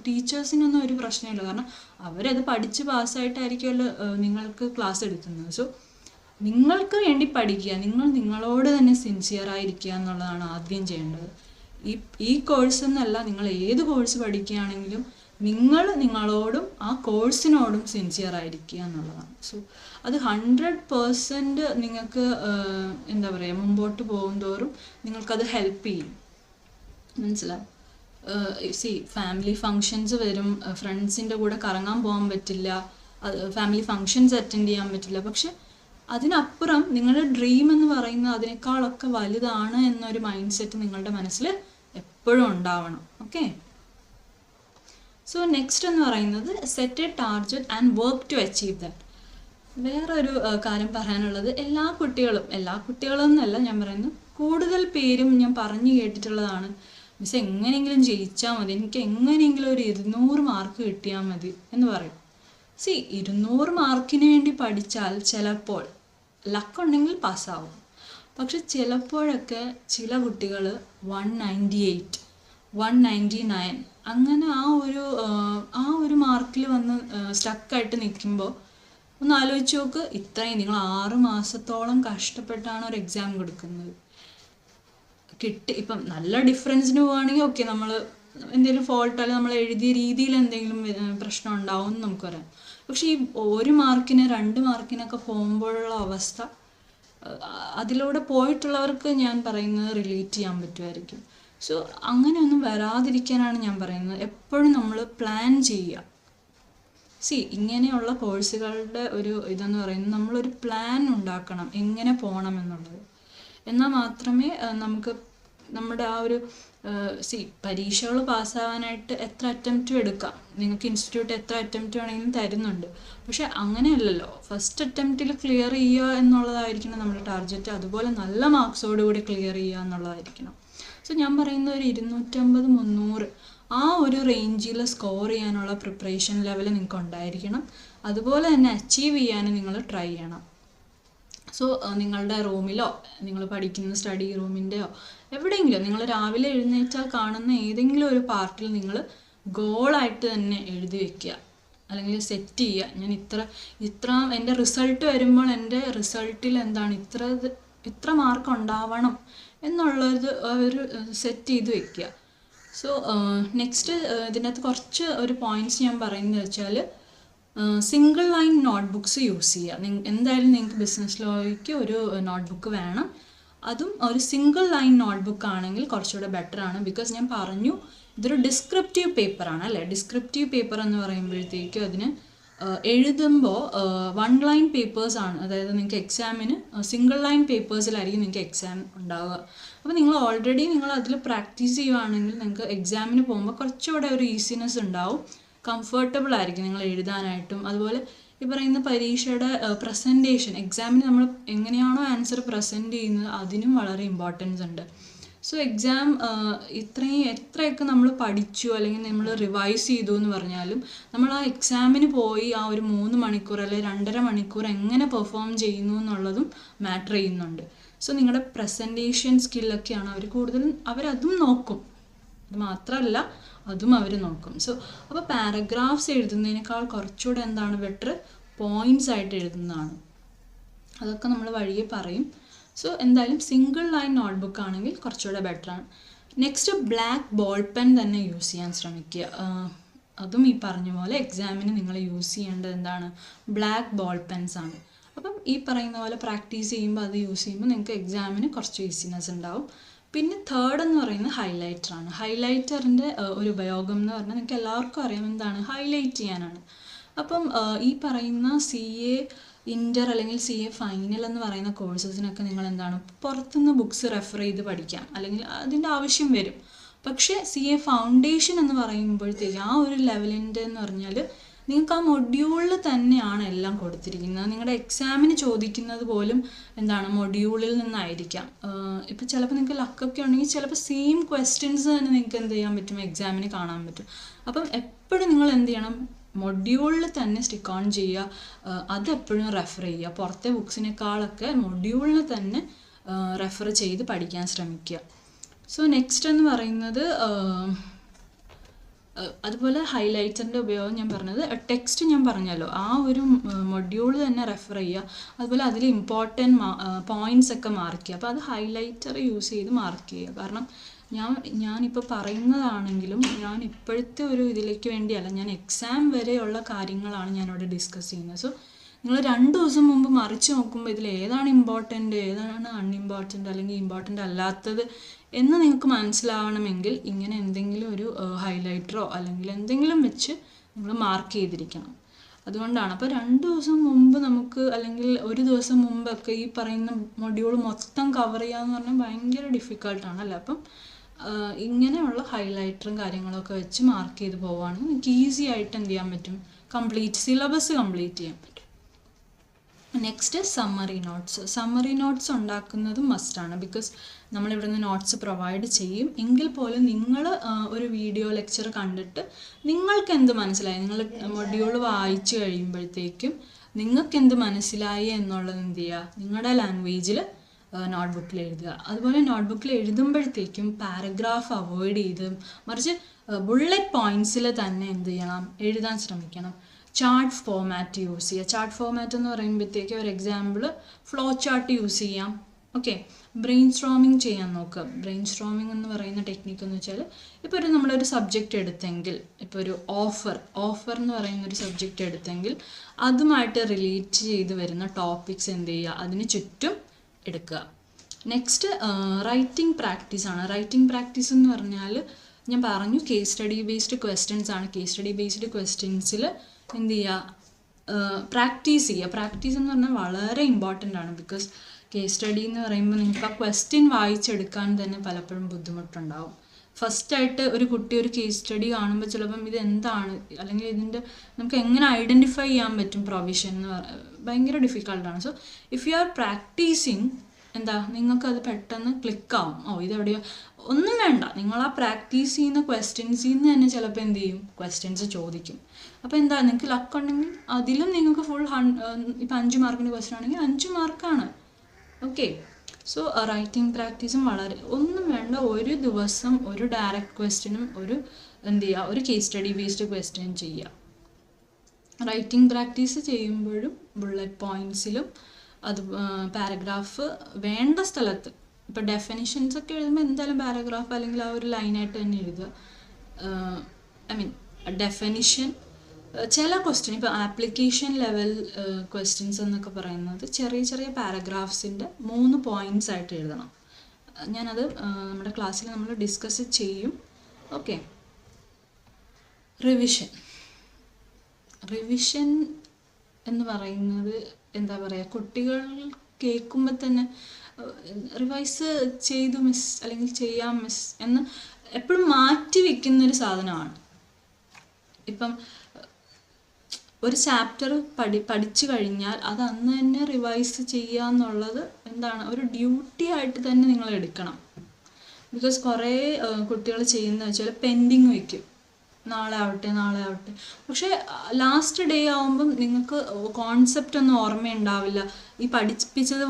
ടീച്ചേഴ്സിനൊന്നും ഒരു പ്രശ്നമില്ല. കാരണം അവരത് പഠിച്ച് പാസ്സായിട്ടായിരിക്കുമല്ലോ നിങ്ങൾക്ക് ക്ലാസ് എടുക്കുന്നത്. സോ നിങ്ങൾക്ക് വേണ്ടി പഠിക്കുക, നിങ്ങൾ നിങ്ങളോട് തന്നെ സിൻസിയറായിരിക്കുക എന്നുള്ളതാണ് ആദ്യം ചെയ്യേണ്ടത്. ഈ കോഴ്സ് എന്നല്ല, നിങ്ങൾ ഏത് കോഴ്സ് പഠിക്കുകയാണെങ്കിലും നിങ്ങൾ നിങ്ങളോടും ആ കോഴ്സിനോടും സിൻസിയറായിരിക്കുക എന്നുള്ളതാണ്. സോ അത് 100% നിങ്ങൾക്ക് എന്താ പറയുക, മുമ്പോട്ട് പോകും തോറും നിങ്ങൾക്കത് ഹെൽപ്പ് ചെയ്യും. മനസ്സിലാവും? ഫാമിലി ഫങ്ഷൻസ് വരും, ഫ്രണ്ട്സിൻ്റെ കൂടെ കറങ്ങാൻ പോകാൻ പറ്റില്ല, ഫാമിലി ഫങ്ഷൻസ് അറ്റൻഡ് ചെയ്യാൻ പറ്റില്ല. പക്ഷെ അതിനപ്പുറം നിങ്ങളുടെ ഡ്രീം എന്ന് പറയുന്നത് അതിനേക്കാളൊക്കെ വലുതാണ് എന്നൊരു മൈൻഡ് സെറ്റ് നിങ്ങളുടെ മനസ്സിൽ എപ്പോഴും ഉണ്ടാവണം. ഓക്കെ. സോ നെക്സ്റ്റ് എന്ന് പറയുന്നത് set a target and work to achieve that. വേറൊരു കാര്യം പറയാനുള്ളത്, എല്ലാ കുട്ടികളും എന്നല്ല ഞാൻ പറയുന്നത്, കൂടുതൽ പേരും ഞാൻ പറഞ്ഞു കേട്ടിട്ടുള്ളതാണ്, മിസ് എങ്ങനെയെങ്കിലും ജയിച്ചാൽ മതി, എനിക്ക് എങ്ങനെയെങ്കിലും ഒരു 200 മാർക്ക് കിട്ടിയാൽ മതി എന്ന് പറയും. 200 മാർക്കിന് വേണ്ടി പഠിച്ചാൽ ചിലപ്പോൾ ലക്കുണ്ടെങ്കിൽ പാസ്സാവും. പക്ഷെ ചിലപ്പോഴൊക്കെ ചില കുട്ടികൾ 198, 199 അങ്ങനെ ആ ഒരു മാർക്കിൽ വന്ന് സ്റ്റക്കായിട്ട് നിൽക്കുമ്പോൾ ഒന്ന് ആലോചിച്ച് നോക്ക്. ഇത്രയും നിങ്ങൾ 6 മാസത്തോളം കഷ്ടപ്പെട്ടാണ് ഒരു എക്സാം കൊടുക്കുന്നത്. ഇപ്പം നല്ല ഡിഫറൻസിന് പോവുകയാണെങ്കിൽ ഓക്കെ, നമ്മൾ എന്തെങ്കിലും ഫോൾട്ട് അല്ലെങ്കിൽ നമ്മൾ എഴുതിയ രീതിയിൽ എന്തെങ്കിലും പ്രശ്നം ഉണ്ടാവും എന്ന് നമുക്ക് പറയാം. പക്ഷെ ഈ 1 മാർക്കിന് 2 മാർക്കിനൊക്കെ പോകുമ്പോഴുള്ള അവസ്ഥ, അതിലൂടെ പോയിട്ടുള്ളവർക്ക് ഞാൻ പറയുന്നത് റിലേറ്റ് ചെയ്യാൻ പറ്റുമായിരിക്കും. സോ അങ്ങനെയൊന്നും വരാതിരിക്കാനാണ് ഞാൻ പറയുന്നത്, എപ്പോഴും നമ്മൾ പ്ലാൻ ചെയ്യുക. ഇങ്ങനെയുള്ള കോഴ്സുകളുടെ ഒരു ഇതെന്ന് പറയുന്നത്, നമ്മളൊരു പ്ലാൻ ഉണ്ടാക്കണം എങ്ങനെ പോകണം എന്നുള്ളത്. എന്നാൽ മാത്രമേ നമുക്ക് നമ്മുടെ ആ ഒരു പരീക്ഷകൾ പാസ്സാവാനായിട്ട് എത്ര അറ്റംപ്റ്റും എടുക്കാം. നിങ്ങൾക്ക് ഇൻസ്റ്റിറ്റ്യൂട്ട് എത്ര അറ്റംപ്റ്റ് വേണമെങ്കിലും തരുന്നുണ്ട്. പക്ഷെ അങ്ങനെയല്ലല്ലോ, ഫസ്റ്റ് അറ്റംപ്റ്റിൽ ക്ലിയർ ചെയ്യുക എന്നുള്ളതായിരിക്കണം നമ്മുടെ ടാർഗറ്റ്. അതുപോലെ നല്ല മാർക്സോടുകൂടി ക്ലിയർ ചെയ്യുക എന്നുള്ളതായിരിക്കണം. സോ ഞാൻ പറയുന്ന ഒരു 250, 300 ആ ഒരു റേഞ്ചിൽ സ്കോർ ചെയ്യാനുള്ള പ്രിപ്പറേഷൻ ലെവൽ നിങ്ങൾക്ക് ഉണ്ടായിരിക്കണം. അതുപോലെ തന്നെ അച്ചീവ് ചെയ്യാൻ നിങ്ങൾ ട്രൈ ചെയ്യണം. സോ നിങ്ങളുടെ റൂമിലോ, നിങ്ങൾ പഠിക്കുന്ന സ്റ്റഡി റൂമിൻ്റെയോ എവിടെയെങ്കിലും നിങ്ങൾ രാവിലെ എഴുന്നേറ്റാൽ കാണുന്ന ഏതെങ്കിലും ഒരു പാർട്ടിൽ നിങ്ങൾ ഗോളായിട്ട് തന്നെ എഴുതി വയ്ക്കുക, അല്ലെങ്കിൽ സെറ്റ് ചെയ്യുക. ഞാൻ ഇത്ര എൻ്റെ റിസൾട്ട് വരുമ്പോൾ എൻ്റെ റിസൾട്ടിൽ എന്താണ് ഇത്ര മാർക്ക് ഉണ്ടാവണം എന്നുള്ളത് ഒരു സെറ്റ് ചെയ്ത് വയ്ക്കുക. സോ നെക്സ്റ്റ് ഇതിനകത്ത് കുറച്ച് ഒരു പോയിൻറ്റ്സ് ഞാൻ പറയുന്നത് വെച്ചാൽ, സിംഗിൾ ലൈൻ നോട്ട്ബുക്സ് യൂസ് ചെയ്യുക. എന്തായാലും നിങ്ങൾക്ക് ബിസിനസ് ലോയ്ക്ക് ഒരു നോട്ട്ബുക്ക് വേണം. അതും ഒരു സിംഗിൾ ലൈൻ നോട്ട്ബുക്ക് ആണെങ്കിൽ കുറച്ചുകൂടെ ബെറ്റർ ആണ്. ബിക്കോസ് ഞാൻ പറഞ്ഞു ഇതൊരു ഡിസ്ക്രിപ്റ്റീവ് പേപ്പറാണ് അല്ലേ. ഡിസ്ക്രിപ്റ്റീവ് പേപ്പർ എന്ന് പറയുമ്പോഴത്തേക്കും അതിന് എഴുതുമ്പോൾ 1 ലൈൻ പേപ്പേഴ്സാണ്. അതായത് നിങ്ങൾക്ക് എക്സാമിന് സിംഗിൾ ലൈൻ പേപ്പേഴ്സിലായിരിക്കും നിങ്ങൾക്ക് എക്സാം ഉണ്ടാവുക. അപ്പോൾ നിങ്ങൾ ഓൾറെഡി അതിൽ പ്രാക്ടീസ് ചെയ്യുകയാണെങ്കിൽ നിങ്ങൾക്ക് എക്സാമിന് പോകുമ്പോൾ കുറച്ചുകൂടെ ഒരു ഈസിനെസ് ഉണ്ടാവും, കംഫർട്ടബിൾ ആയിരിക്കും നിങ്ങൾ എഴുതാനായിട്ടും. അതുപോലെ ഈ പറയുന്ന പരീക്ഷയുടെ പ്രസൻറ്റേഷൻ, എക്സാമിന് നമ്മൾ എങ്ങനെയാണോ ആൻസർ പ്രസൻറ്റ് ചെയ്യുന്നത് അതിനും വളരെ ഇമ്പോർട്ടൻസ് ഉണ്ട്. സോ എക്സാം എത്രയൊക്കെ നമ്മൾ പഠിച്ചു അല്ലെങ്കിൽ നമ്മൾ റിവൈസ് ചെയ്തു എന്ന് പറഞ്ഞാലും നമ്മൾ ആ എക്സാമിന് പോയി ആ ഒരു 3 മണിക്കൂർ അല്ലെങ്കിൽ 2.5 മണിക്കൂർ എങ്ങനെ പെർഫോം ചെയ്യുന്നു എന്നുള്ളതും മാറ്റർ ചെയ്യുന്നുണ്ട്. സോ നിങ്ങളുടെ പ്രസൻറ്റേഷൻ സ്കില്ലൊക്കെയാണ് അവരതും നോക്കും. അത് മാത്രമല്ല അതും അവർ നോക്കും. സോ അപ്പോൾ പാരഗ്രാഫ്സ് എഴുതുന്നതിനേക്കാൾ കുറച്ചുകൂടെ എന്താണ് ബെറ്റർ പോയിൻറ്റ്സ് ആയിട്ട് എഴുതുന്നതാണ്. അതൊക്കെ നമ്മൾ വഴിയെ പറയും. സോ എന്തായാലും സിംഗിൾ ലൈൻ നോട്ട്ബുക്ക് ആണെങ്കിൽ കുറച്ചുകൂടെ ബെറ്ററാണ്. നെക്സ്റ്റ് ബ്ലാക്ക് ബോൾ പെൻ തന്നെ യൂസ് ചെയ്യാൻ ശ്രമിക്കുക. അതും ഈ പറഞ്ഞ പോലെ എക്സാമിന് നിങ്ങൾ യൂസ് ചെയ്യേണ്ടത് എന്താണ്, ബ്ലാക്ക് ബോൾ പെൻസ് ആണ്. അപ്പം ഈ പറയുന്ന പോലെ പ്രാക്ടീസ് ചെയ്യുമ്പോൾ അത് യൂസ് ചെയ്യുമ്പോൾ നിങ്ങൾക്ക് എക്സാമിന് കുറച്ച് ഈസിനെസ് ഉണ്ടാവും. പിന്നെ തേർഡ് എന്ന് പറയുന്നത് ഹൈലൈറ്ററാണ്. ഹൈലൈറ്ററിൻ്റെ ഒരു ഉപയോഗം എന്ന് പറഞ്ഞാൽ നിങ്ങൾക്ക് എല്ലാവർക്കും അറിയാം എന്താണ്, ഹൈലൈറ്റ് ചെയ്യാനാണ്. അപ്പം ഈ പറയുന്ന CA ഇൻ്റർ അല്ലെങ്കിൽ CA ഫൈനൽ എന്ന് പറയുന്ന കോഴ്സസിനൊക്കെ നിങ്ങൾ എന്താണ് പുറത്തുനിന്ന് ബുക്സ് റെഫർ ചെയ്ത് പഠിക്കാം, അല്ലെങ്കിൽ അതിൻ്റെ ആവശ്യം വരും. പക്ഷേ CA ഫൗണ്ടേഷൻ എന്ന് പറയുമ്പോഴത്തേക്ക് ആ ഒരു ലെവലിൻ്റെ എന്ന് പറഞ്ഞാൽ നിങ്ങൾക്ക് ആ മൊഡ്യൂളിൽ തന്നെയാണ് എല്ലാം കൊടുത്തിരിക്കുന്നത്. നിങ്ങളുടെ എക്സാമിന് ചോദിക്കുന്നത് പോലും എന്താണ് മൊഡ്യൂളിൽ നിന്നായിരിക്കാം. ഇപ്പോൾ ചിലപ്പോൾ നിങ്ങൾക്ക് ലക്കൊക്കെ ഉണ്ടെങ്കിൽ ചിലപ്പോൾ സെയിം ക്വസ്റ്റ്യൻസ് തന്നെ നിങ്ങൾക്ക് എന്ത് ചെയ്യാൻ പറ്റും, എക്സാമിന് കാണാൻ പറ്റും. അപ്പം എപ്പോഴും നിങ്ങൾ എന്ത് ചെയ്യണം, മൊഡ്യൂളിൽ തന്നെ സ്റ്റിക്ക് ഓൺ ചെയ്യുക, അതെപ്പോഴും റെഫർ ചെയ്യുക. പുറത്തെ ബുക്സിനേക്കാളൊക്കെ മൊഡ്യൂളിൽ തന്നെ റെഫർ ചെയ്ത് പഠിക്കാൻ ശ്രമിക്കുക. സോ നെക്സ്റ്റ് എന്ന് പറയുന്നത് അതുപോലെ ഹൈലൈറ്ററിൻ്റെ ഉപയോഗം ഞാൻ പറഞ്ഞത്, ടെക്സ്റ്റ് ഞാൻ പറഞ്ഞല്ലോ ആ ഒരു മൊഡ്യൂൾ തന്നെ റെഫർ ചെയ്യുക. അതുപോലെ അതിൽ ഇമ്പോർട്ടൻറ്റ് പോയിൻറ്റ്സ് ഒക്കെ മാർക്ക് ചെയ്യുക. അപ്പോൾ അത് ഹൈലൈറ്റർ യൂസ് ചെയ്ത് മാർക്ക് ചെയ്യുക. കാരണം ഞാനിപ്പോൾ പറയുന്നതാണെങ്കിലും ഞാൻ ഇപ്പോഴത്തെ ഒരു ഇതിലേക്ക് വേണ്ടിയല്ല, ഞാൻ എക്സാം വരെയുള്ള കാര്യങ്ങളാണ് ഞാനിവിടെ ഡിസ്കസ് ചെയ്യുന്നത്. സോ നിങ്ങൾ 2 ദിവസം മുമ്പ് മറിച്ച് നോക്കുമ്പോൾ ഇതിൽ ഏതാണ് ഇമ്പോർട്ടൻ്റ്, ഏതാണ് അൺഇമ്പോർട്ടൻ്റ് അല്ലെങ്കിൽ ഇമ്പോർട്ടൻ്റ് അല്ലാത്തത് എന്ന് നിങ്ങൾക്ക് മനസ്സിലാവണമെങ്കിൽ ഇങ്ങനെ എന്തെങ്കിലും ഒരു ഹൈലൈറ്ററോ അല്ലെങ്കിൽ എന്തെങ്കിലും വെച്ച് നിങ്ങൾ മാർക്ക് ചെയ്തിരിക്കണം. അതുകൊണ്ടാണ്. അപ്പോൾ 2 ദിവസം മുമ്പ് നമുക്ക് അല്ലെങ്കിൽ ഒരു ദിവസം മുമ്പൊക്കെ ഈ പറയുന്ന മൊഡ്യൂൾ മൊത്തം കവർ ചെയ്യാന്ന് പറഞ്ഞാൽ ഭയങ്കര ഡിഫിക്കൾട്ടാണ് അല്ലേ. അപ്പം ഇങ്ങനെയുള്ള ഹൈലൈറ്ററും കാര്യങ്ങളൊക്കെ വെച്ച് മാർക്ക് ചെയ്ത് പോവുകയാണെങ്കിൽ നിങ്ങൾക്ക് ഈസി ആയിട്ട് എന്ത് ചെയ്യാൻ പറ്റും, സിലബസ് കംപ്ലീറ്റ് ചെയ്യാൻ പറ്റും. Next summary notes. Summary notes ഉണ്ടാക്കുന്നത് മസ്റ്റാണ്. ബിക്കോസ് നമ്മളിവിടെ നിന്ന് നോട്ട്സ് പ്രൊവൈഡ് ചെയ്യും. എങ്കിൽ പോലും നിങ്ങൾ ഒരു വീഡിയോ ലെക്ചർ കണ്ടിട്ട് നിങ്ങൾക്ക് എന്ത് മനസ്സിലായി, നിങ്ങൾ മൊഡ്യൂൾ വായിച്ചു കഴിയുമ്പോഴത്തേക്കും നിങ്ങൾക്ക് എന്ത് മനസ്സിലായി എന്നുള്ളത് എന്ത് ചെയ്യുക, നിങ്ങളുടെ ലാംഗ്വേജിൽ നോട്ട്ബുക്കിൽ എഴുതുക. അതുപോലെ നോട്ട്ബുക്കിൽ എഴുതുമ്പോഴത്തേക്കും പാരഗ്രാഫ് അവോയ്ഡ് ചെയ്ത് മറിച്ച് ബുള്ളറ്റ് പോയിൻറ്റ്സിൽ തന്നെ എന്ത് ചെയ്യണം, എഴുതാൻ ശ്രമിക്കണം. ചാർട്ട് ഫോമാറ്റ് യൂസ് ചെയ്യുക. ചാർട്ട് ഫോമാറ്റ് എന്ന് പറയുമ്പോഴത്തേക്ക് ഒരു എക്സാമ്പിൾ ഫ്ലോ ചാർട്ട് യൂസ് ചെയ്യാം. ഓക്കെ, ബ്രെയിൻ സ്ട്രോമിങ് ചെയ്യാൻ നോക്കുക. ബ്രെയിൻ സ്ട്രോമിങ് എന്ന് പറയുന്ന ടെക്നിക്ക് എന്ന് വെച്ചാൽ ഇപ്പോൾ നമ്മളൊരു സബ്ജക്റ്റ് എടുത്തെങ്കിൽ, ഇപ്പോൾ ഒരു ഓഫർ എന്ന് പറയുന്ന ഒരു സബ്ജക്റ്റ് എടുത്തെങ്കിൽ അതുമായിട്ട് റിലേറ്റ് ചെയ്ത് വരുന്ന ടോപ്പിക്സ് എന്ത് ചെയ്യുക, അതിന് ചുറ്റും എടുക്കുക. നെക്സ്റ്റ് റൈറ്റിംഗ് പ്രാക്ടീസ് ആണ്. റൈറ്റിംഗ് പ്രാക്ടീസ് എന്ന് പറഞ്ഞാൽ ഞാൻ പറഞ്ഞു കേസ് സ്റ്റഡി ബേസ്ഡ് ക്വസ്റ്റ്യൻസ് ആണ്. കേസ് സ്റ്റഡി ബേസ്ഡ് ക്വസ്റ്റ്യൻസിൽ എന്ത് ചെയ്യുക, പ്രാക്ടീസ് ചെയ്യുക. പ്രാക്ടീസ് എന്ന് പറഞ്ഞാൽ വളരെ ഇമ്പോർട്ടൻ്റ് ആണ്. ബിക്കോസ് കേസ് സ്റ്റഡി എന്ന് പറയുമ്പോൾ നിങ്ങൾക്ക് ആ ക്വസ്റ്റ്യൻ വായിച്ചെടുക്കാൻ തന്നെ പലപ്പോഴും ബുദ്ധിമുട്ടുണ്ടാവും. ഫസ്റ്റായിട്ട് ഒരു കുട്ടി ഒരു കേസ് സ്റ്റഡി കാണുമ്പോൾ ചിലപ്പം ഇത് എന്താണ് അല്ലെങ്കിൽ ഇതിൻ്റെ നമുക്ക് എങ്ങനെ ഐഡൻറ്റിഫൈ ചെയ്യാൻ പറ്റും പ്രൊവിഷൻ എന്ന് ഭയങ്കര ഡിഫിക്കൾട്ടാണ്. So if you are practising നിങ്ങൾക്കത് പെട്ടെന്ന് ക്ലിക്കാവും. ഇതെവിടെയോ ഒന്നും വേണ്ട, നിങ്ങൾ ആ പ്രാക്ടീസ് ചെയ്യുന്ന ക്വസ്റ്റ്യൻസിൽ നിന്ന് തന്നെ ചിലപ്പോൾ എന്ത് ചെയ്യും, ക്വസ്റ്റ്യൻസ് ചോദിക്കും. അപ്പോൾ നിങ്ങൾക്ക് ലക്ക് ഉണ്ടെങ്കിൽ അതിലും നിങ്ങൾക്ക് ഫുൾ ഇപ്പം 5 മാർക്കിൻ്റെ ക്വസ്റ്റ്യൻ ആണെങ്കിൽ 5 മാർക്കാണ്. ഓക്കെ, സോ റൈറ്റിംഗ് പ്രാക്ടീസും വളരെ ഒന്നും വേണ്ട, ഒരു ദിവസം ഒരു ഡയറക്റ്റ് ക്വസ്റ്റ്യനും ഒരു കേസ് സ്റ്റഡി ബേസ്ഡ് ക്വസ്റ്റ്യൻ ചെയ്യുക. റൈറ്റിംഗ് പ്രാക്ടീസ് ചെയ്യുമ്പോഴും ബുള്ളറ്റ് പോയിൻറ്റ്സിലും അത് പാരഗ്രാഫ് വേണ്ട സ്ഥലത്ത്, ഇപ്പോൾ ഡെഫിനിഷൻസ് ഒക്കെ എഴുതുമ്പോൾ എന്തായാലും പാരഗ്രാഫ് അല്ലെങ്കിൽ ആ ഒരു ലൈനായിട്ട് തന്നെ എഴുതുക. ഡെഫിനിഷൻ ചില ക്വസ്റ്റ്യൻ ഇപ്പോൾ ആപ്ലിക്കേഷൻ ലെവൽ ക്വസ്റ്റ്യൻസ് എന്നൊക്കെ പറയുന്നത് ചെറിയ ചെറിയ പാരഗ്രാഫ്സിൻ്റെ 3 പോയിൻറ്റ്സ് ആയിട്ട് എഴുതണം. ഞാനത് നമ്മുടെ ക്ലാസ്സിൽ നമ്മൾ ഡിസ്കസ് ചെയ്യും. ഓക്കെ, റിവിഷൻ എന്ന് പറയുന്നത് എന്താ പറയുക, കുട്ടികൾ കേൾക്കുമ്പോൾ തന്നെ റിവൈസ് ചെയ്തു മിസ് അല്ലെങ്കിൽ ചെയ്യാം മിസ് എന്ന് എപ്പോഴും മാറ്റി വയ്ക്കുന്നൊരു സാധനമാണ്. ഇപ്പം ഒരു ചാപ്റ്റർ പഠിച്ചു കഴിഞ്ഞാൽ അത് അന്ന് തന്നെ റിവൈസ് ചെയ്യുക എന്നുള്ളത് ഒരു ഡ്യൂട്ടി ആയിട്ട് തന്നെ നിങ്ങൾ എടുക്കണം. ബിക്കോസ് കുറേ കുട്ടികൾ ചെയ്യുന്നത് വെച്ചാൽ പെൻഡിങ് വയ്ക്കും. നാളെ ആവട്ടെ. പക്ഷേ ലാസ്റ്റ് ഡേ ആവുമ്പം നിങ്ങൾക്ക് കോൺസെപ്റ്റ് ഒന്നും ഓർമ്മയുണ്ടാവില്ല. ഈ പഠിപ്പിച്ചത്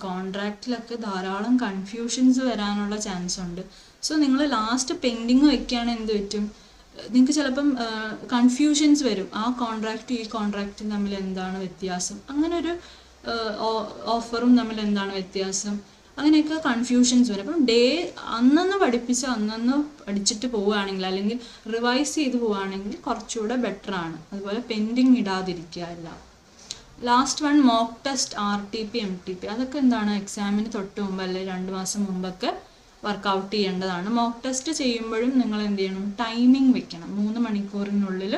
കോൺട്രാക്റ്റിലൊക്കെ ധാരാളം കൺഫ്യൂഷൻസ് വരാനുള്ള ചാൻസ് ഉണ്ട്. സോ നിങ്ങൾ ലാസ്റ്റ് പെൻഡിങ് വെക്കുകയാണെങ്കിൽ എന്ത് പറ്റും, നിങ്ങൾക്ക് ചിലപ്പം കൺഫ്യൂഷൻസ് വരും. ആ കോൺട്രാക്റ്റും ഈ കോൺട്രാക്റ്റും തമ്മിൽ എന്താണ് വ്യത്യാസം, അങ്ങനെ ഒരു ഓഫറും തമ്മിൽ എന്താണ് വ്യത്യാസം, അങ്ങനെയൊക്കെ കൺഫ്യൂഷൻസ് വരും. അപ്പം അന്നന്ന് പഠിപ്പിച്ച് അന്നന്ന് പഠിച്ചിട്ട് പോവുകയാണെങ്കിൽ അല്ലെങ്കിൽ റിവൈസ് ചെയ്ത് പോവുകയാണെങ്കിൽ കുറച്ചുകൂടെ ബെറ്ററാണ്. അതുപോലെ പെൻഡിങ് ഇടാതിരിക്കുക എല്ലാം. Last one mock test RTP MTP. അതൊക്കെ എന്താണ്, എക്സാമിന് തൊട്ട് മുമ്പ് അല്ലെങ്കിൽ 2 മാസം മുമ്പൊക്കെ വർക്കൗട്ട് ചെയ്യേണ്ടതാണ്. മോക്ക് ടെസ്റ്റ് ചെയ്യുമ്പോഴും നിങ്ങൾ എന്ത് ചെയ്യണം, ടൈമിംഗ് വെക്കണം. 3 മണിക്കൂറിനുള്ളിൽ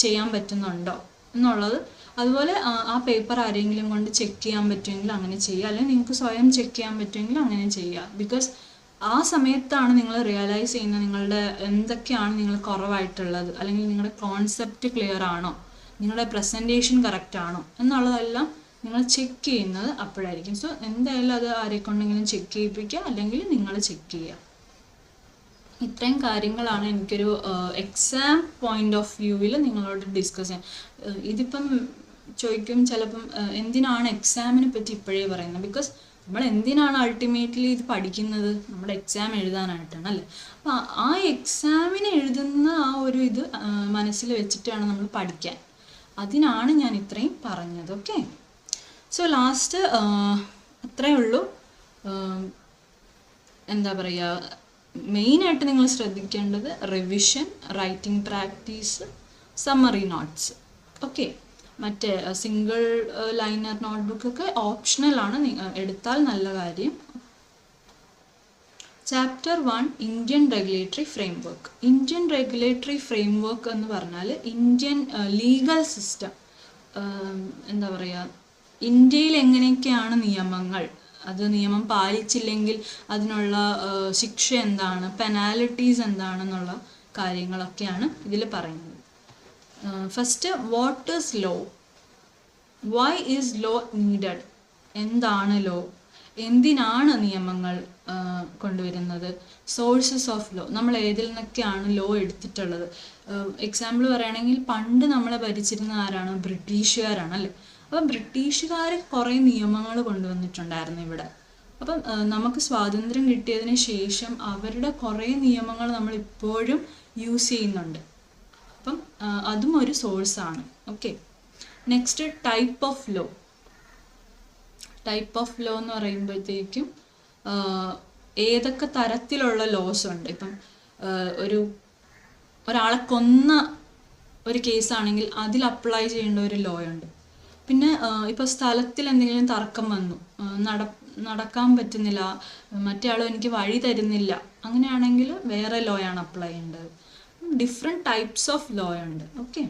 ചെയ്യാൻ പറ്റുന്നുണ്ടോ എന്നുള്ളത്. അതുപോലെ ആ പേപ്പർ ആരെങ്കിലും കൊണ്ട് ചെക്ക് ചെയ്യാൻ പറ്റുമെങ്കിൽ അങ്ങനെ ചെയ്യുക, അല്ലെങ്കിൽ നിങ്ങൾക്ക് സ്വയം ചെക്ക് ചെയ്യാൻ പറ്റുമെങ്കിൽ അങ്ങനെ ചെയ്യുക. ബിക്കോസ് ആ സമയത്താണ് നിങ്ങൾ റിയലൈസ് ചെയ്യുന്നത് നിങ്ങളുടെ എന്തൊക്കെയാണ് നിങ്ങൾ കുറവായിട്ടുള്ളത്, അല്ലെങ്കിൽ നിങ്ങളുടെ കോൺസെപ്റ്റ് ക്ലിയർ ആണോ, നിങ്ങളുടെ പ്രസൻറ്റേഷൻ കറക്റ്റ് ആണോ എന്നുള്ളതെല്ലാം നിങ്ങൾ ചെക്ക് ചെയ്യുന്നത് അപ്പോഴായിരിക്കും. സോ എന്തായാലും അത് ആരെക്കൊണ്ടെങ്കിലും ചെക്ക് ചെയ്യിപ്പിക്കുക, അല്ലെങ്കിൽ നിങ്ങൾ ചെക്ക് ചെയ്യുക. ഇത്രയും കാര്യങ്ങളാണ് എനിക്കൊരു എക്സാം പോയിന്റ് ഓഫ് വ്യൂവിൽ നിങ്ങളോട് ഡിസ്കസ് ചെയ്യാൻ. ഇതിപ്പം ചോദിക്കും ചിലപ്പം എന്തിനാണ് എക്സാമിനെ പറ്റി ഇപ്പോഴേ പറയുന്നത്. ബിക്കോസ് നമ്മൾ എന്തിനാണ് അൾട്ടിമേറ്റ്ലി ഇത് പഠിക്കുന്നത്, നമ്മുടെ എക്സാം എഴുതാനായിട്ടാണ് അല്ലേ. അപ്പം ആ എക്സാമിന് എഴുതുന്ന ആ ഒരു ഇത് മനസ്സിൽ വെച്ചിട്ട് വേണം നമ്മൾ പഠിക്കാൻ. അതിനാണ് ഞാൻ ഇത്രയും പറഞ്ഞത്. ഓക്കെ, സോ ലാസ്റ്റ് അത്രയേ ഉള്ളൂ. എന്താ പറയുക, മെയിനായിട്ട് നിങ്ങൾ ശ്രദ്ധിക്കേണ്ടത് revision, writing practice, summary notes. Okay, മറ്റേ സിംഗിൾ ലൈനർ നോട്ട്ബുക്കൊക്കെ ഓപ്ഷണലാണ്, എടുത്താൽ നല്ല കാര്യം. Chapter 1 Indian regulatory framework. Indian regulatory framework എന്ന് പറഞ്ഞാൽ ഇന്ത്യൻ ലീഗൽ സിസ്റ്റം, എന്താ പറയുക, ഇന്ത്യയിൽ എങ്ങനെയൊക്കെയാണ് നിയമങ്ങൾ, അത് നിയമം പാലിച്ചില്ലെങ്കിൽ അതിനുള്ള ശിക്ഷ എന്താണ്, പെനാലിറ്റീസ് എന്താണെന്നുള്ള കാര്യങ്ങളൊക്കെയാണ് ഇതിൽ പറയുന്നത്. First, what is law, why is law needed, എന്താണ് ലോ, എന്തിനാണ് നിയമങ്ങൾ കൊണ്ടുവരുന്നത്, സോഴ്സസ് ഓഫ് ലോ, നമ്മൾ ഏതിൽ നിന്നൊക്കെയാണ് ലോ എടുത്തിട്ടുള്ളത്. എക്സാമ്പിൾ പറയുകയാണെങ്കിൽ പണ്ട് നമ്മളെ ഭരിച്ചിരുന്ന ആരാണ്, ബ്രിട്ടീഷുകാരാണ് അല്ലേ. അപ്പം ബ്രിട്ടീഷുകാർ കുറേ നിയമങ്ങൾ കൊണ്ടുവന്നിട്ടുണ്ടായിരുന്നു ഇവിടെ. അപ്പം നമുക്ക് സ്വാതന്ത്ര്യം കിട്ടിയതിന് ശേഷം അവരുടെ കുറേ നിയമങ്ങൾ നമ്മൾ ഇപ്പോഴും യൂസ് ചെയ്യുന്നുണ്ട്. അപ്പം അതും ഒരു സോഴ്സാണ്. Okay, next type of law. Type of law എന്ന് പറയുമ്പോഴത്തേക്കും ഏതൊക്കെ തരത്തിലുള്ള ലോസ് ഉണ്ട്. ഇപ്പം ഒരാളെ കൊന്ന ഒരു കേസാണെങ്കിൽ അതിൽ അപ്ലൈ ചെയ്യേണ്ട ഒരു ലോ ഉണ്ട്. പിന്നെ ഇപ്പോൾ സ്ഥലത്തിൽ എന്തെങ്കിലും തർക്കം വന്നു, നടക്കാൻ പറ്റുന്നില്ല, മറ്റേ ആളും എനിക്ക് വഴി തരുന്നില്ല, അങ്ങനെയാണെങ്കിൽ വേറെ ലോ ആണ് അപ്ലൈ ചെയ്യേണ്ടത്. ഡിഫറെൻറ്റ് ടൈപ്സ് ഓഫ് ലോ ഉണ്ട്. Okay,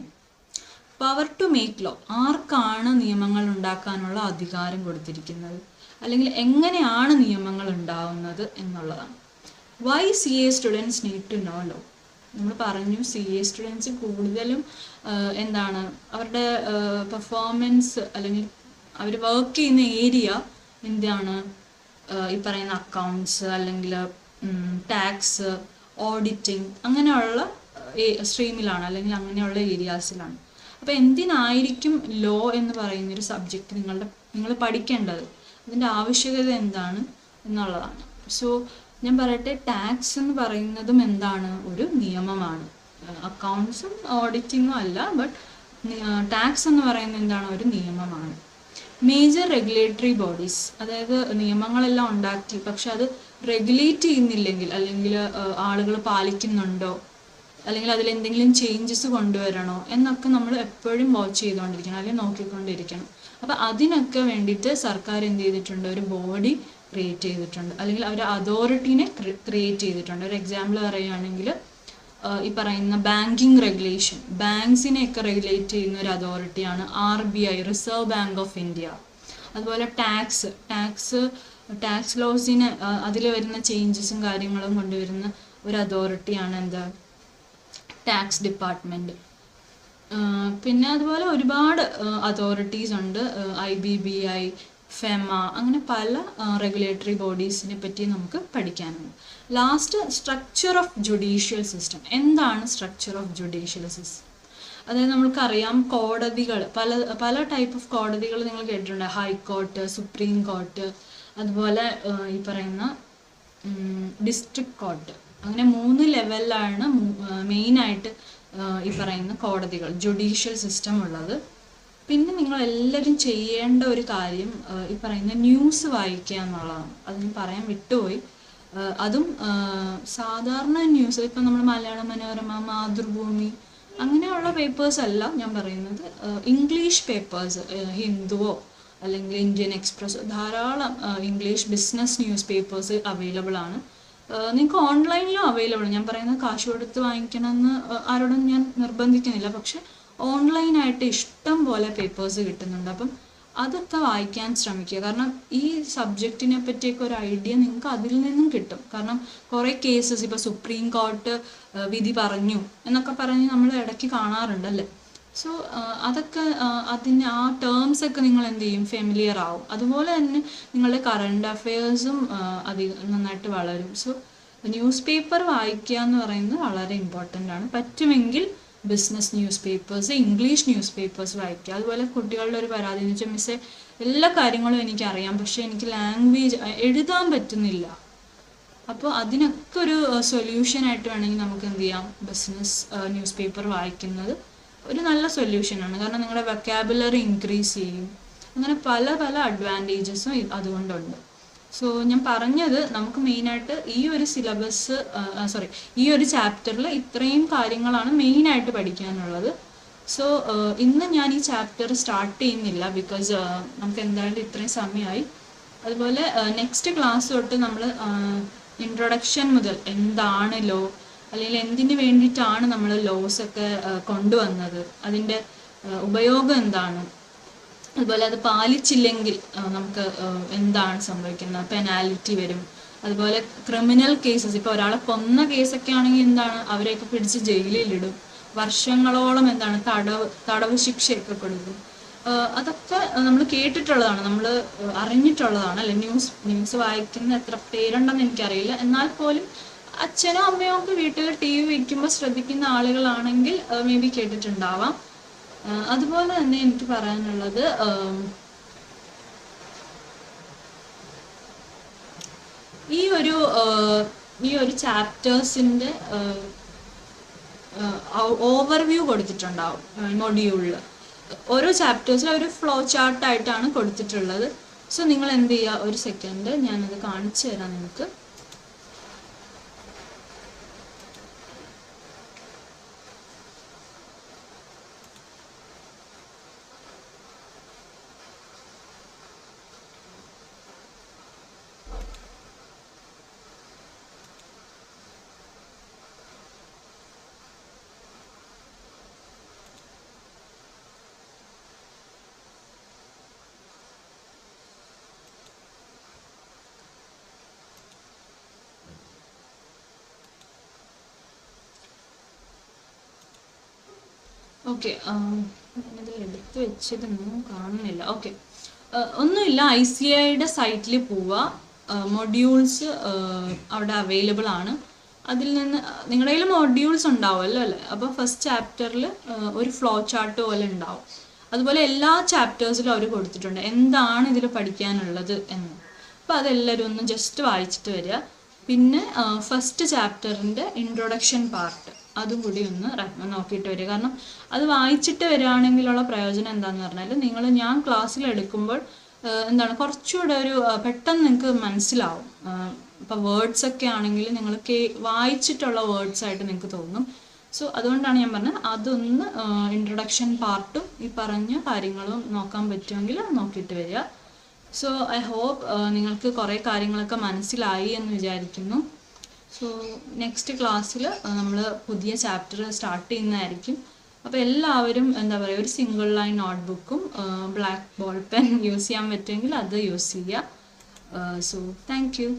power to make law, ആർക്കാണ് നിയമങ്ങൾ ഉണ്ടാക്കാനുള്ള അധികാരം കൊടുത്തിരിക്കുന്നത്, അല്ലെങ്കിൽ എങ്ങനെയാണ് നിയമങ്ങൾ ഉണ്ടാവുന്നത് എന്നുള്ളതാണ്. Why CA students need to know law. നമ്മൾ പറഞ്ഞു CA സ്റ്റുഡൻസ് കൂടുതലും എന്താണ് അവരുടെ പെർഫോമൻസ് അല്ലെങ്കിൽ അവർ വർക്ക് ചെയ്യുന്ന ഏരിയ എന്താണ്, ഈ പറയുന്ന അക്കൗണ്ട്സ് അല്ലെങ്കിൽ ടാക്സ്, ഓഡിറ്റിംഗ് അങ്ങനെയുള്ള സ്ട്രീമിലാണ്, അല്ലെങ്കിൽ അങ്ങനെയുള്ള ഏരിയാസിലാണ്. അപ്പോൾ എന്തിനായിരിക്കും ലോ എന്ന് പറയുന്നൊരു സബ്ജക്റ്റ് നിങ്ങൾ പഠിക്കേണ്ടത്, അതിൻ്റെ ആവശ്യകത എന്താണ് എന്നുള്ളതാണ്. സോ ഞാൻ പറയട്ടെ, ടാക്സ് എന്ന് പറയുന്നതും എന്താണ്, ഒരു നിയമമാണ്. അക്കൗണ്ട്സും ഓഡിറ്റിങ്ങും അല്ല, ബട്ട് ടാക്സ് എന്ന് പറയുന്നത് എന്താണ്, ഒരു നിയമമാണ്. മേജർ റെഗുലേറ്ററി ബോഡീസ്, അതായത് നിയമങ്ങളെല്ലാം ഉണ്ടാക്കി പക്ഷെ അത് റെഗുലേറ്റ് ചെയ്യുന്നില്ലെങ്കിൽ, അല്ലെങ്കിൽ ആളുകൾ പാലിക്കുന്നുണ്ടോ, അല്ലെങ്കിൽ അതിലെന്തെങ്കിലും ചേഞ്ചസ് കൊണ്ടുവരണോ എന്നൊക്കെ നമ്മൾ എപ്പോഴും വാച്ച് ചെയ്തുകൊണ്ടിരിക്കണം, അല്ലെങ്കിൽ നോക്കിക്കൊണ്ടിരിക്കണം. അപ്പോൾ അതിനൊക്കെ വേണ്ടിയിട്ട് സർക്കാർ എന്ത് ചെയ്തിട്ടുണ്ട്, ഒരു ബോഡി ക്രിയേറ്റ് ചെയ്തിട്ടുണ്ട്, അല്ലെങ്കിൽ ഒരു അതോറിറ്റീനെ ക്രിയേറ്റ് ചെയ്തിട്ടുണ്ട്. ഒരു എക്സാമ്പിൾ പറയുകയാണെങ്കിൽ ഈ പറയുന്ന ബാങ്കിങ് റെഗുലേഷൻ, ബാങ്ക്സിനെയൊക്കെ റെഗുലേറ്റ് ചെയ്യുന്ന ഒരു അതോറിറ്റിയാണ് RBI, reserve bank of India. അതുപോലെ ടാക്സ് ലോസിന് അതിൽ വരുന്ന ചേഞ്ചസും കാര്യങ്ങളും കൊണ്ടുവരുന്ന ഒരു അതോറിറ്റിയാണ് എന്താ, ടാക്സ് ഡിപ്പാർട്ട്മെൻറ്റ്. പിന്നെ അതുപോലെ ഒരുപാട് അതോറിറ്റീസ് ഉണ്ട്, IBBI, ഫെമ, അങ്ങനെ പല റെഗുലേറ്ററി ബോഡീസിനെ പറ്റി നമുക്ക് പഠിക്കാനുണ്ട്. Last, structure of judicial system. എന്താണ് സ്ട്രക്ചർ ഓഫ് ജുഡീഷ്യൽ സിസ്റ്റം? അതായത് നമ്മൾക്കറിയാം കോടതികൾ, പല പല ടൈപ്പ് ഓഫ് കോടതികൾ നിങ്ങൾ കേട്ടിട്ടുണ്ട്. ഹൈക്കോർട്ട്, സുപ്രീം കോർട്ട്, അതുപോലെ ഈ പറയുന്ന ഡിസ്ട്രിക്ട് കോർട്ട്. അങ്ങനെ 3 ലെവലിലാണ് മെയിനായിട്ട് ഈ പറയുന്ന കോടതികൾ, ജുഡീഷ്യൽ സിസ്റ്റം ഉള്ളത്. പിന്നെ നിങ്ങൾ എല്ലാവരും ചെയ്യേണ്ട ഒരു കാര്യം ഈ പറയുന്ന ന്യൂസ് വായിക്കുക എന്നുള്ളതാണ്. അത് ഞാൻ പറയാൻ വിട്ടുപോയി. അതും സാധാരണ ന്യൂസ്, ഇപ്പം നമ്മൾ മലയാള മനോരമ, മാതൃഭൂമി അങ്ങനെയുള്ള പേപ്പേഴ്സ് അല്ല ഞാൻ പറയുന്നത്. ഇംഗ്ലീഷ് പേപ്പേഴ്സ്, ഹിന്ദുവോ അല്ലെങ്കിൽ ഇന്ത്യൻ എക്സ്പ്രസ്, ധാരാളം English business news papers available ആണ്. നിങ്ങൾക്ക് ഓൺലൈനിലും അവൈലബിൾ. ഞാൻ പറയുന്നത് കാശ് കൊടുത്ത് വാങ്ങിക്കണമെന്ന് ആരോടും ഞാൻ നിർബന്ധിക്കുന്നില്ല. പക്ഷെ ഓൺലൈനായിട്ട് ഇഷ്ടം പോലെ പേപ്പേഴ്സ് കിട്ടുന്നുണ്ട്. അപ്പം അതൊക്കെ വായിക്കാൻ ശ്രമിക്കുക. കാരണം ഈ സബ്ജക്റ്റിനെ പറ്റിയൊക്കെ ഒരു ഐഡിയ നിങ്ങൾക്ക് അതിൽ നിന്നും കിട്ടും. കാരണം കുറേ കേസസ്, ഇപ്പോൾ സുപ്രീം കോർട്ട് വിധി പറഞ്ഞു എന്നൊക്കെ പറഞ്ഞ് നമ്മൾ ഇടയ്ക്ക് കാണാറുണ്ടല്ലേ. സോ അതൊക്കെ അതിന് ആ ടേംസ് ഒക്കെ നിങ്ങൾ എന്ത് ചെയ്യും, ഫെമിലിയർ ആവും. അതുപോലെ തന്നെ നിങ്ങളുടെ കറണ്ട് അഫെയർസും നന്നായിട്ട് വളരും. സോ ന്യൂസ് പേപ്പർ വായിക്കുക എന്ന് പറയുന്നത് വളരെ ഇമ്പോർട്ടൻ്റ് ആണ്. പറ്റുമെങ്കിൽ business news papers, English news papers വായിക്കുക. അതുപോലെ കുട്ടികളുടെ ഒരു പരാതി എന്ന് വെച്ചാൽ, മിസ്സേ എല്ലാ കാര്യങ്ങളും എനിക്കറിയാം, പക്ഷേ എനിക്ക് ലാംഗ്വേജ് എഴുതാൻ പറ്റുന്നില്ല. അപ്പോൾ അതിനൊക്കെ ഒരു സൊല്യൂഷനായിട്ട് വേണമെങ്കിൽ നമുക്ക് എന്ത് ചെയ്യാം, ബിസിനസ് ന്യൂസ് പേപ്പർ വായിക്കുന്നത് ഒരു നല്ല സൊല്യൂഷനാണ്. കാരണം നിങ്ങളുടെ വൊക്കാബുലറി ഇൻക്രീസ് ചെയ്യും. അങ്ങനെ പല പല അഡ്വാൻറ്റേജസും അതുകൊണ്ടുണ്ട്. സോ ഞാൻ പറഞ്ഞത്, നമുക്ക് മെയിനായിട്ട് ഈ ഒരു സിലബസ് ഈ ഒരു ചാപ്റ്ററിൽ ഇത്രയും കാര്യങ്ങളാണ് മെയിനായിട്ട് പഠിക്കാനുള്ളത്. സോ ഇന്ന് ഞാൻ ഈ ചാപ്റ്റർ സ്റ്റാർട്ട് ചെയ്യുന്നില്ല, ബിക്കോസ് നമുക്ക് എന്തായാലും ഇത്രയും സമയമായി. അതുപോലെ നെക്സ്റ്റ് ക്ലാസ് തൊട്ട് നമ്മൾ ഇൻട്രൊഡക്ഷൻ മുതൽ എന്താണ് ലോ, അല്ലെങ്കിൽ എന്തിനു വേണ്ടിയിട്ടാണ് നമ്മൾ ലോസ് ഒക്കെ കൊണ്ടുവന്നത്, അതിൻ്റെ ഉപയോഗം എന്താണ്, അതുപോലെ അത് പാലിച്ചില്ലെങ്കിൽ നമുക്ക് എന്താണ് സംഭവിക്കുന്നത്, പെനാൽറ്റി വരും. അതുപോലെ ക്രിമിനൽ കേസസ്, ഇപ്പോൾ ഒരാളെ കൊന്ന കേസൊക്കെ ആണെങ്കിൽ എന്താണ്, അവരെയൊക്കെ പിടിച്ച് ജയിലിലിടും, വർഷങ്ങളോളം എന്താണ് തടവ് ശിക്ഷയൊക്കെ കൊടുക്കും. അതൊക്കെ നമ്മൾ കേട്ടിട്ടുള്ളതാണ്, നമ്മൾ അറിഞ്ഞിട്ടുള്ളതാണ് അല്ലെ. ന്യൂസ് വായിക്കുന്ന എത്ര പേരുണ്ടെന്ന് എനിക്കറിയില്ല. എന്നാൽ പോലും അച്ഛനോ അമ്മയോ ഒക്കെ വീട്ടിൽ TV വയ്ക്കുമ്പോൾ ശ്രദ്ധിക്കുന്ന ആളുകളാണെങ്കിൽ മേ ബി കേട്ടിട്ടുണ്ടാവാം. അതുപോലെ തന്നെ എനിക്ക് പറയാനുള്ളത്, ഈ ഒരു ചാപ്റ്റേഴ്സിൻ്റെ ഓവർവ്യൂ കൊടുത്തിട്ടുണ്ടാവും മൊഡ്യൂളിൽ. ഓരോ ചാപ്റ്റേഴ്സിലും ഒരു ഫ്ലോ ചാർട്ടായിട്ടാണ് കൊടുത്തിട്ടുള്ളത്. സോ നിങ്ങൾ എന്ത് ചെയ്യുക, ഒരു സെക്കൻഡ് ഞാനത് കാണിച്ചു തരാം നിങ്ങൾക്ക്. ഓക്കെ, ഞാനിത് എടുത്ത് വെച്ചതൊന്നും കാണുന്നില്ല. ഓക്കെ, ഒന്നുമില്ല, ICIയുടെ സൈറ്റിൽ പോവുക, മൊഡ്യൂൾസ് അവിടെ അവൈലബിൾ ആണ്. അതിൽ നിന്ന് നിങ്ങളുടെ കയ്യിൽ മൊഡ്യൂൾസ് ഉണ്ടാവുമല്ലോ അല്ലേ. അപ്പോൾ ഫസ്റ്റ് ചാപ്റ്ററിൽ ഒരു ഫ്ലോ ചാർട്ട് പോലെ ഉണ്ടാവും. അതുപോലെ എല്ലാ ചാപ്റ്റേഴ്സിലും അവർ കൊടുത്തിട്ടുണ്ട് എന്താണ് ഇതിൽ പഠിക്കാനുള്ളത് എന്ന്. അപ്പോൾ അതെല്ലാവരും ഒന്ന് ജസ്റ്റ് വായിച്ചിട്ട് വരിക. പിന്നെ ഫസ്റ്റ് ചാപ്റ്ററിൻ്റെ ഇൻട്രൊഡക്ഷൻ പാർട്ട് അതും കൂടി ഒന്ന് നോക്കിയിട്ട് വരിക. കാരണം അത് വായിച്ചിട്ട് വരികയാണെങ്കിലുള്ള പ്രയോജനം എന്താണെന്ന് പറഞ്ഞാൽ, ഞാൻ ക്ലാസ്സിൽ എടുക്കുമ്പോൾ എന്താണ് കുറച്ചുകൂടെ ഒരു പെട്ടെന്ന് നിങ്ങൾക്ക് മനസ്സിലാവും. ഇപ്പോൾ വേർഡ്സൊക്കെ ആണെങ്കിൽ നിങ്ങൾ വായിച്ചിട്ടുള്ള വേർഡ്സായിട്ട് നിങ്ങൾക്ക് തോന്നും. സോ അതുകൊണ്ടാണ് ഞാൻ പറഞ്ഞത് അതൊന്ന് ഇൻട്രൊഡക്ഷൻ പാർട്ടും ഈ പറഞ്ഞ കാര്യങ്ങളും നോക്കാൻ പറ്റുമെങ്കിൽ നോക്കിയിട്ട് വരിക. സോ ഐ ഹോപ്പ് നിങ്ങൾക്ക് കുറേ കാര്യങ്ങളൊക്കെ മനസ്സിലായി എന്ന് വിചാരിക്കുന്നു. സോ നെക്സ്റ്റ് ക്ലാസ്സിൽ നമ്മൾ പുതിയ ചാപ്റ്റർ സ്റ്റാർട്ട് ചെയ്യുന്നതായിരിക്കും. അപ്പോൾ എല്ലാവരും എന്താ പറയുക, ഒരു സിംഗിൾ ലൈൻ നോട്ട്ബുക്കും ബ്ലാക്ക് ബോൾ പെൻ യൂസ് ചെയ്യാൻ പറ്റുമെങ്കിൽ അത് യൂസ് ചെയ്യുക. So thank U.